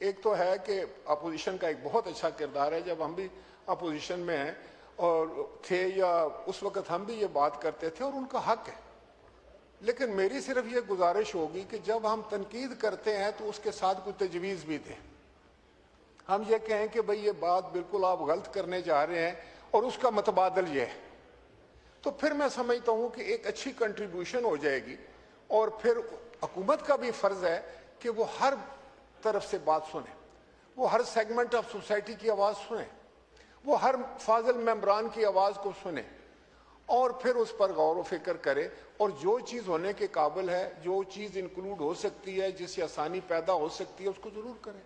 ایک تو ہے کہ اپوزیشن کا ایک بہت اچھا کردار ہے. جب ہم بھی اپوزیشن میں ہیں اور تھے یا اس وقت ہم بھی یہ بات کرتے تھے اور ان کا حق ہے. لیکن میری صرف یہ گزارش ہوگی کہ جب ہم تنقید کرتے ہیں تو اس کے ساتھ کوئی تجویز بھی دیں. ہم یہ کہیں کہ بھئی یہ بات بالکل آپ غلط کرنے جا رہے ہیں اور اس کا متبادل یہ ہے, تو پھر میں سمجھتا ہوں کہ ایک اچھی کنٹریبیوشن ہو جائے گی. اور پھر حکومت کا بھی فرض ہے کہ وہ ہر طرف سے بات سنیں, وہ ہر سیگمنٹ آف سوسائٹی کی آواز سنیں, وہ ہر فاضل ممبران کی آواز کو سنیں اور پھر اس پر غور و فکر کرے, اور جو چیز ہونے کے قابل ہے, جو چیز انکلوڈ ہو سکتی ہے, جس سے آسانی پیدا ہو سکتی ہے, اس کو ضرور کریں.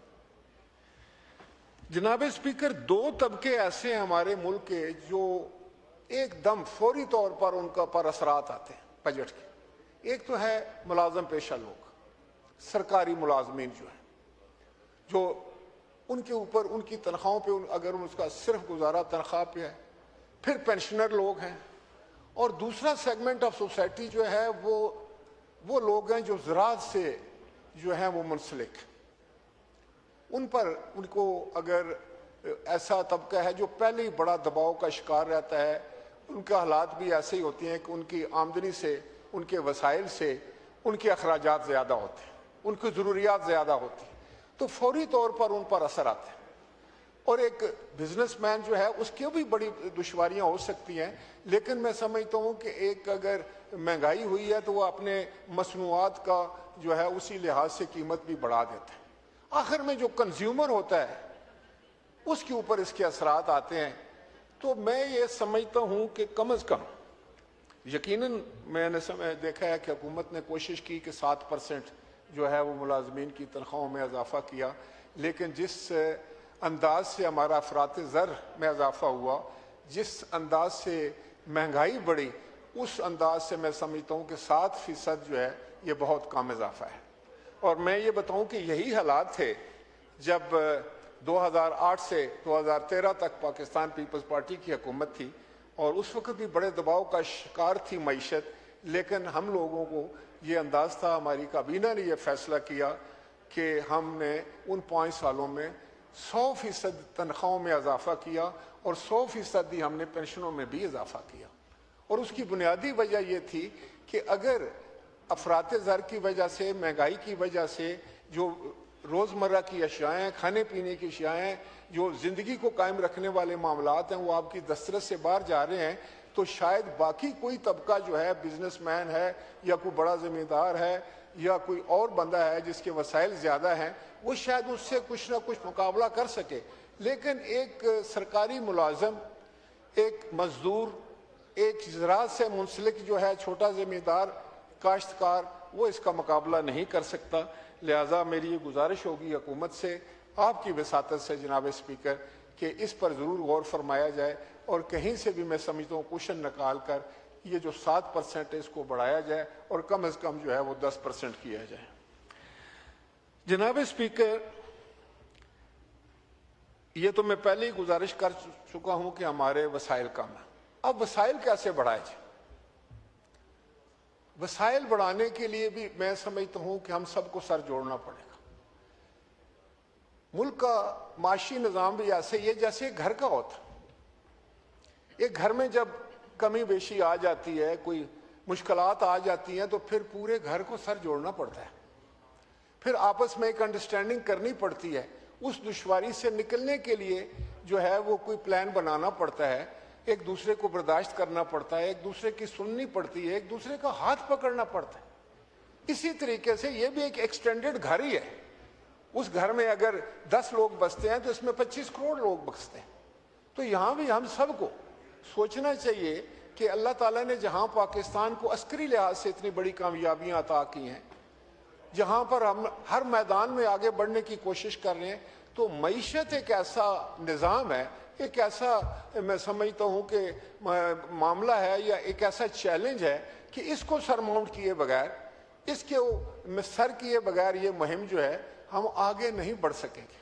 جناب اسپیکر, دو طبقے ایسے ہیں ہمارے ملک کے جو ایک دم فوری طور پر ان کا پر اثرات آتے ہیں بجٹ کے. ایک تو ہے ملازم پیشہ لوگ, سرکاری ملازمین جو ہیں, جو ان کے اوپر ان کی تنخواہوں پہ اگر اس کا صرف گزارا تنخواہ پہ ہے. پھر پینشنر لوگ ہیں, اور دوسرا سیگمنٹ آف سوسائٹی جو ہے وہ لوگ ہیں جو زراعت سے جو ہیں وہ منسلک. ان پر ان کو اگر ایسا طبقہ ہے جو پہلے ہی بڑا دباؤ کا شکار رہتا ہے, ان کے حالات بھی ایسے ہی ہوتے ہیں کہ ان کی آمدنی سے, ان کے وسائل سے ان کے اخراجات زیادہ ہوتے ہیں, ان کی ضروریات زیادہ ہوتی ہیں, تو فوری طور پر ان پر اثر آتا ہے. اور ایک بزنس مین جو ہے اس کی بھی بڑی دشواریاں ہو سکتی ہیں, لیکن میں سمجھتا ہوں کہ ایک اگر مہنگائی ہوئی ہے تو وہ اپنے مصنوعات کا جو ہے اسی لحاظ سے قیمت بھی بڑھا دیتا ہے. آخر میں جو کنزیومر ہوتا ہے اس کے اوپر اس کے اثرات آتے ہیں. تو میں یہ سمجھتا ہوں کہ کم از کم, یقیناً میں نے دیکھا ہے کہ حکومت نے کوشش کی کہ 7% جو ہے وہ ملازمین کی تنخواہوں میں اضافہ کیا, لیکن جس انداز سے ہمارا افراط زر میں اضافہ ہوا, جس انداز سے مہنگائی بڑھی, اس انداز سے میں سمجھتا ہوں کہ 7% جو ہے یہ بہت کم اضافہ ہے. اور میں یہ بتاؤں کہ یہی حالات تھے جب 2008 سے 2013 تک پاکستان پیپلز پارٹی کی حکومت تھی, اور اس وقت بھی بڑے دباؤ کا شکار تھی معیشت. لیکن ہم لوگوں کو یہ انداز تھا, ہماری کابینہ نے یہ فیصلہ کیا کہ ہم نے ان 5 سالوں میں 100% تنخواہوں میں اضافہ کیا, اور 100% ہی ہم نے پینشنوں میں بھی اضافہ کیا. اور اس کی بنیادی وجہ یہ تھی کہ اگر افراط زر کی وجہ سے, مہنگائی کی وجہ سے جو روزمرہ کی اشیاء ہیں, کھانے پینے کی اشیاء ہیں, جو زندگی کو قائم رکھنے والے معاملات ہیں, وہ آپ کی دسترس سے باہر جا رہے ہیں, تو شاید باقی کوئی طبقہ جو ہے, بزنس مین ہے یا کوئی بڑا زمیندار ہے یا کوئی اور بندہ ہے جس کے وسائل زیادہ ہیں, وہ شاید اس سے کچھ نہ کچھ مقابلہ کر سکے. لیکن ایک سرکاری ملازم, ایک مزدور, ایک زراعت سے منسلک جو ہے چھوٹا زمیندار, کاشتکار, وہ اس کا مقابلہ نہیں کر سکتا. لہٰذا میری یہ گزارش ہوگی حکومت سے, آپ کی وساطت سے جناب اسپیکر, کہ اس پر ضرور غور فرمایا جائے, اور کہیں سے بھی میں سمجھتا ہوں کوشن نکال کر یہ جو 7% ہے اس کو بڑھایا جائے, اور کم از کم جو ہے وہ 10% کیا جائے. جناب اسپیکر, یہ تو میں پہلے ہی گزارش کر چکا ہوں کہ ہمارے وسائل کم ہیں. اب وسائل کیسے بڑھائے جائیں؟ وسائل بڑھانے کے لیے بھی میں سمجھتا ہوں کہ ہم سب کو سر جوڑنا پڑے گا. ملک کا معاشی نظام بھی ایسے ہی ہے جیسے گھر کا ہوتا. ایک گھر میں جب کمی بیشی آ جاتی ہے, کوئی مشکلات آ جاتی ہیں, تو پھر پورے گھر کو سر جوڑنا پڑتا ہے, پھر آپس میں ایک انڈرسٹینڈنگ کرنی پڑتی ہے. اس دشواری سے نکلنے کے لیے جو ہے وہ کوئی پلان بنانا پڑتا ہے, ایک دوسرے کو برداشت کرنا پڑتا ہے, ایک دوسرے کی سننی پڑتی ہے, ایک دوسرے کا ہاتھ پکڑنا پڑتا ہے. اسی طریقے سے یہ بھی ایک ایکسٹینڈڈ گھر ہی ہے. اس گھر میں اگر 10 لوگ بستے ہیں تو اس میں 25 کروڑ لوگ بستے ہیں. تو یہاں بھی ہم سب کو سوچنا چاہیے کہ اللہ تعالیٰ نے جہاں پاکستان کو عسکری لحاظ سے اتنی بڑی کامیابیاں عطا کی ہیں, جہاں پر ہم ہر میدان میں آگے بڑھنے کی کوشش کر رہے ہیں, تو معیشت ایک ایسا نظام ہے, ایک ایسا میں سمجھتا ہوں کہ معاملہ ہے یا ایک ایسا چیلنج ہے کہ اس کو سر ماؤنٹ کیے بغیر, اس کے سر کیے بغیر یہ مہم جو ہے ہم آگے نہیں بڑھ سکیں گے.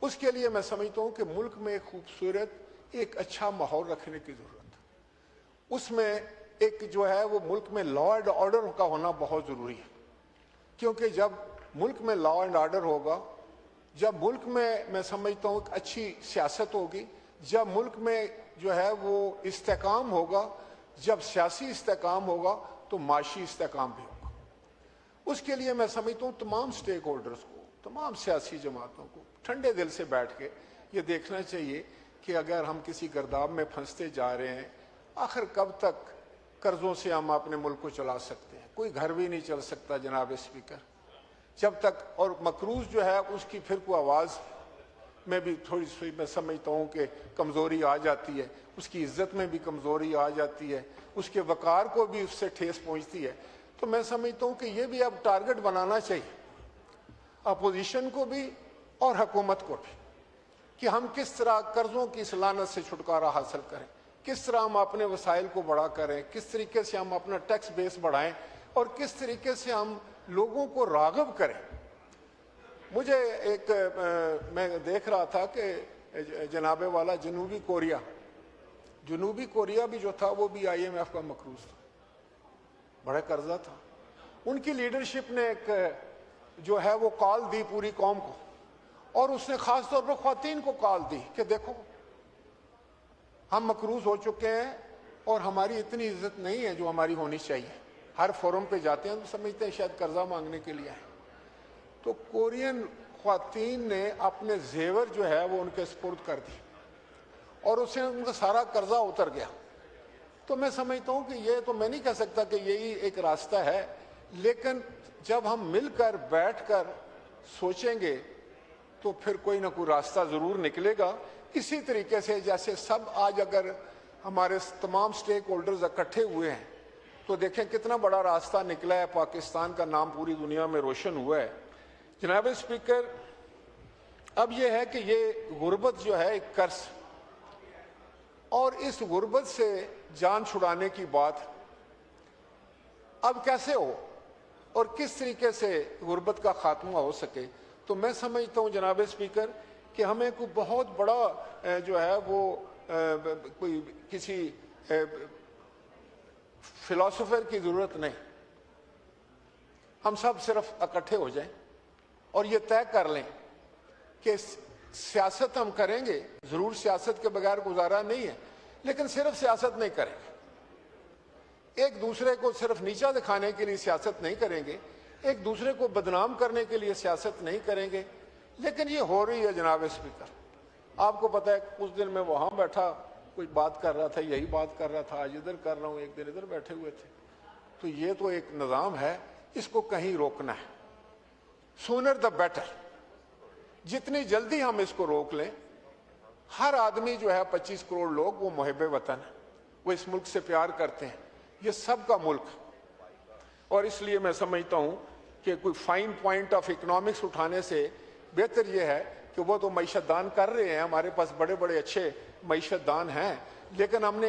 اس کے لیے میں سمجھتا ہوں کہ ملک میں ایک خوبصورت, ایک اچھا ماحول رکھنے کی ضرورت ہے. اس میں ایک جو ہے وہ ملک میں لا اینڈ آرڈر کا ہونا بہت ضروری ہے, کیونکہ جب ملک میں لا اینڈ آرڈر ہوگا جب ملک میں سمجھتا ہوں ایک اچھی سیاست ہوگی، جب ملک میں جو ہے وہ استحکام ہوگا، جب سیاسی استحکام ہوگا تو معاشی استحکام بھی ہوگا۔ اس کے لیے میں سمجھتا ہوں تمام سٹیک ہولڈرز کو، تمام سیاسی جماعتوں کو ٹھنڈے دل سے بیٹھ کے یہ دیکھنا چاہیے کہ اگر ہم کسی گرداب میں پھنستے جا رہے ہیں، آخر کب تک قرضوں سے ہم اپنے ملک کو چلا سکتے ہیں؟ کوئی گھر بھی نہیں چل سکتا جناب اسپیکر جب تک، اور مقروض جو ہے اس کی پھر کوئی آواز میں بھی تھوڑی سی میں سمجھتا ہوں کہ کمزوری آ جاتی ہے، اس کی عزت میں بھی کمزوری آ جاتی ہے، اس کے وقار کو بھی اس سے ٹھیس پہنچتی ہے۔ تو میں سمجھتا ہوں کہ یہ بھی اب ٹارگٹ بنانا چاہیے اپوزیشن کو بھی اور حکومت کو بھی، کہ ہم کس طرح قرضوں کی اس لعنت سے چھٹکارا حاصل کریں، کس طرح ہم اپنے وسائل کو بڑا کریں، کس طریقے سے ہم اپنا ٹیکس بیس بڑھائیں، اور کس طریقے سے ہم لوگوں کو راغب کریں۔ مجھے میں دیکھ رہا تھا کہ جناب والا جنوبی کوریا بھی جو تھا وہ بھی IMF کا مقروض تھا، بڑا قرضہ تھا۔ ان کی لیڈرشپ نے ایک جو ہے وہ کال دی پوری قوم کو، اور اس نے خاص طور پر خواتین کو کال دی کہ دیکھو ہم مقروض ہو چکے ہیں اور ہماری اتنی عزت نہیں ہے جو ہماری ہونی چاہیے۔ ہر فورم پہ جاتے ہیں تو سمجھتے ہیں شاید قرضہ مانگنے کے لیے آئے۔ تو کورین خواتین نے اپنے زیور جو ہے وہ ان کے سپرد کر دی، اور اس سے ان کا سارا قرضہ اتر گیا۔ تو میں سمجھتا ہوں کہ یہ تو میں نہیں کہہ سکتا کہ یہی ایک راستہ ہے، لیکن جب ہم مل کر بیٹھ کر سوچیں گے تو پھر کوئی نہ کوئی راستہ ضرور نکلے گا۔ اسی طریقے سے جیسے سب آج اگر ہمارے تمام سٹیک ہولڈرز اکٹھے ہوئے ہیں تو دیکھیں کتنا بڑا راستہ نکلا ہے، پاکستان کا نام پوری دنیا میں روشن ہوا ہے۔ جناب اسپیکر، اب یہ ہے کہ یہ غربت جو ہے ایک قرض، اور اس غربت سے جان چھڑانے کی بات اب کیسے ہو اور کس طریقے سے غربت کا خاتمہ ہو سکے، تو میں سمجھتا ہوں جناب اسپیکر کہ ہمیں کوئی بہت بڑا جو ہے وہ کوئی کسی فلاسفر کی ضرورت نہیں، ہم سب صرف اکٹھے ہو جائیں اور یہ طے کر لیں کہ سیاست ہم کریں گے، ضرور سیاست کے بغیر گزارا نہیں ہے، لیکن صرف سیاست نہیں کریں گے، ایک دوسرے کو صرف نیچا دکھانے کے لیے سیاست نہیں کریں گے، ایک دوسرے کو بدنام کرنے کے لیے سیاست نہیں کریں گے۔ لیکن یہ ہو رہی ہے جناب اسپیکر، آپ کو پتہ ہے کچھ دن میں وہاں بیٹھا کوئی بات کر رہا تھا، یہی بات کر رہا تھا، آج ادھر کر رہا ہوں، ایک دن ادھر بیٹھے ہوئے تھے۔ تو یہ تو ایک نظام ہے، اس کو کہیں روکنا ہے، سونر دا بیٹر، جتنی جلدی ہم اس کو روک لیں۔ ہر آدمی جو ہے 25 کروڑ لوگ وہ محب وطن ہیں، وہ اس ملک سے پیار کرتے ہیں، یہ سب کا ملک، اور اس لیے میں سمجھتا ہوں کہ کوئی فائن پوائنٹ آف اکنامکس اٹھانے سے بہتر یہ ہے کہ وہ تو معیشت دان کر رہے ہیں، ہمارے پاس بڑے بڑے اچھے معیشت دان ہیں، لیکن ہم نے